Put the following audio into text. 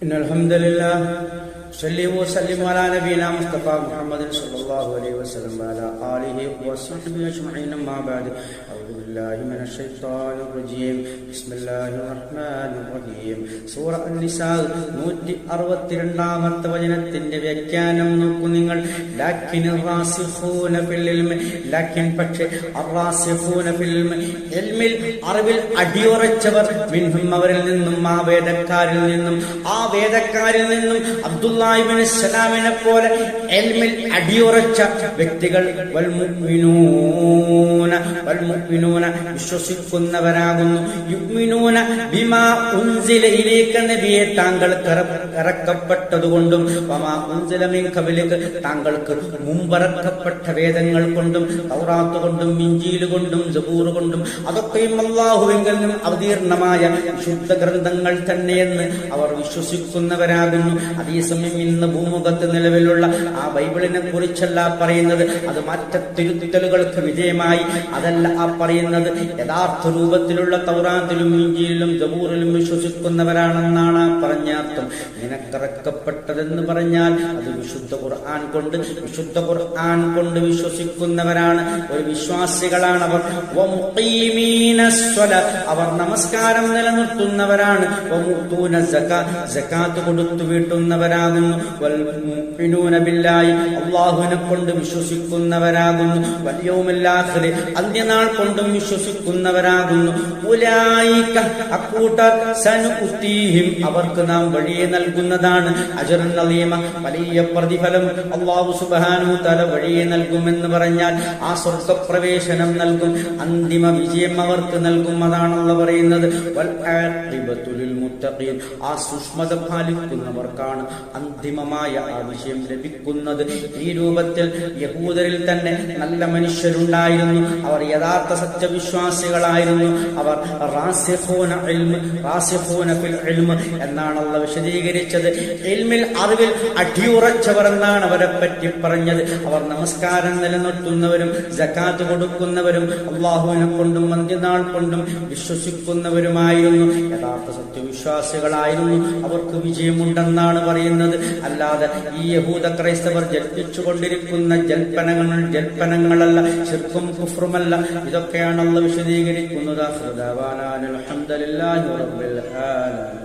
ഇന്നൽ ഹംദലില്ലാഹ് صلي وسلم على نبينا مصطفى محمد صلى الله عليه وسلم وعلى آله وصحبه أجمعين أما بعد أعوذ بالله من الشيطان الرجيم بسم الله الرحمن الرحيم സൂറ അൻ-നിസാ 162-ാമത്തെ വചനത്തിന്റെ വ്യാഖ്യാനം നോക്കൂ നിങ്ങൾ. ലാക്കിൻ റാസിഖൂന ഫിൽ ഇൽമി, ലാക്കിൻ പക്ഷേ അറാസിഖൂന ഫിൽ ഇൽമി, ഇൽമിൽ അറിവിൽ അടിയുറച്ചവർ, മിൻഹും അവരിൽ നിന്നും, ആ വേദക്കാരിൽ നിന്നും, ആ വേദക്കാരിൽ നിന്നും അബ്ദുല്ലാഹ് ഇബ്നു സലാമിനെ പോലെ ഇൽമിൽ അടിയുറച്ച വ്യക്തികൾ, വൽ മുഅ്മിനൂന വിശ്വസിക്കുന്നവരാകുന്നു, യുഅ്മിനൂന ബിമാ ഉൻസില ഇലൈക നബിയെ താങ്കൾക്ക് ഇറക്കപ്പെട്ടതുകൊണ്ടും, വമാ ഉൻസില മിൻ ഖബലിക താങ്കൾക്ക് മുമ്പറക്കപ്പെട്ട വേദങ്ങൾ കൊണ്ടും, തൗറാത്ത് കൊണ്ടും, ഇൻജീൽ കൊണ്ടും, സബൂർ കൊണ്ടും, അതൊക്കെയും അല്ലാഹുവിങ്കൽ നിന്നും അവതീർണമായ ശുദ്ധ ഗ്രന്ഥങ്ങൾ തന്നെയെന്ന് അവർ വിശ്വസിക്കുന്നവരാകുന്നു. അതേസമയം ഇന്ന് ഭൂമുഖത്ത് നിലവിലുള്ള ആ ബൈബിളിനെ കുറിച്ചല്ല പറയുന്നത്, അത് മറ്റ് തിരുത്തലുകൾക്ക് വിധേയമായി അതല്ല ആ പറയുന്നത്. യഥാർത്ഥ രൂപത്തിലുള്ള തൗറാത്തിലും ഇൻജീലിലും സബൂറിലും വിശ്വസിക്കുന്നവരാണെന്നാണ് ആ പറഞ്ഞ അർത്ഥം. നിനക്കിറക്കപ്പെട്ടതെന്ന് പറഞ്ഞാൽ അത് വിശുദ്ധ ഖുർആൻ കൊണ്ട് വിശ്വസിക്കുന്നവരാണ്, ഒരു വിശ്വാസികളാണ് അവർ. അവർ നമസ്കാരം നിലനിർത്തുന്നവരാണ്, സകാത്ത് കൊടുത്തു വീട്ടുന്നവരാകുന്നു, അല്ലാഹുവിനെ കൊണ്ട് വിശ്വസിക്കുന്നവരാകുന്നു, വൽ യൗമിൽ ആഖിർ അന്ത്യനാൾ കൊണ്ടും വിശ്വസിക്കുന്നവരാകുന്നു. ഉലൈക അക്കൂട്ടർ സനുഉതീഹിം അവർക്ക് നാം വഴിയെ നൽകുന്നതാണ്, അജ്റൻ അലീമ വലിയ പ്രതിഫലം അല്ലാഹു സുബ്ഹാനഹു തആല വഴിയെ നൽകുമെന്ന് പറഞ്ഞാൽ ആ സ്വർഗ്ഗപ്രവേശനം നൽകും, അന്തിമ വിജയം അവർക്ക് നൽകും. അതാണല്ലോ പറയുന്നത്, വൽ ആഖിബത്തു ലിൽ മുത്തഖീൻ ആ സൂക്ഷ്മത പാലിക്കുന്നവർക്കാണ് അന്തിമമായ ആ വിജയം ലഭിക്കുന്നത്. ഈ രൂപത്തിൽ യഹൂദരിൽ തന്നെ നല്ല മനുഷ്യരുണ്ടായിരുന്നു, അവർ യഥാർത്ഥ സത്യവിശ്വാസികളായിരുന്നു. അവർ റാസിഖൂന ഫിൽ ഇൽമ് എന്നാണ് അല്ലാഹു വിശദീകരിച്ചത്. ഇൽമിൽ അറിവിൽ അടിയുറച്ചവർ എന്നാണ് അവരെ പറ്റി പറഞ്ഞത്. അവർ നമസ്കാരം നിലനിർത്തുന്നവരും സകാത്ത് കൊടുക്കുന്നവരും അല്ലാഹുവിനെ കൊണ്ടും അന്ത്യനാൾ കൊണ്ടും വിശ്വസിക്കുന്നവരുമായിരുന്നു. യഥാർത്ഥ സത്യവിശ്വാസികളായിരുന്നു, അവർക്ക് വിജയമുണ്ടെന്നാണ് പറയുന്നത്. അല്ലാതെ ഈ യഹൂദ ക്രൈസ്തവർ ജൽപ്പിച്ചുകൊണ്ടിരിക്കുന്ന ജൽപ്പനങ്ങളല്ല, ശിർക്കും കുഫ്റുമല്ല. ഇതൊക്കെയാണ് അല്ലാഹു വിശദീകരിക്കുന്നത്. അൽഹംദുലില്ലാഹി റബ്ബിൽ ആലമീൻ.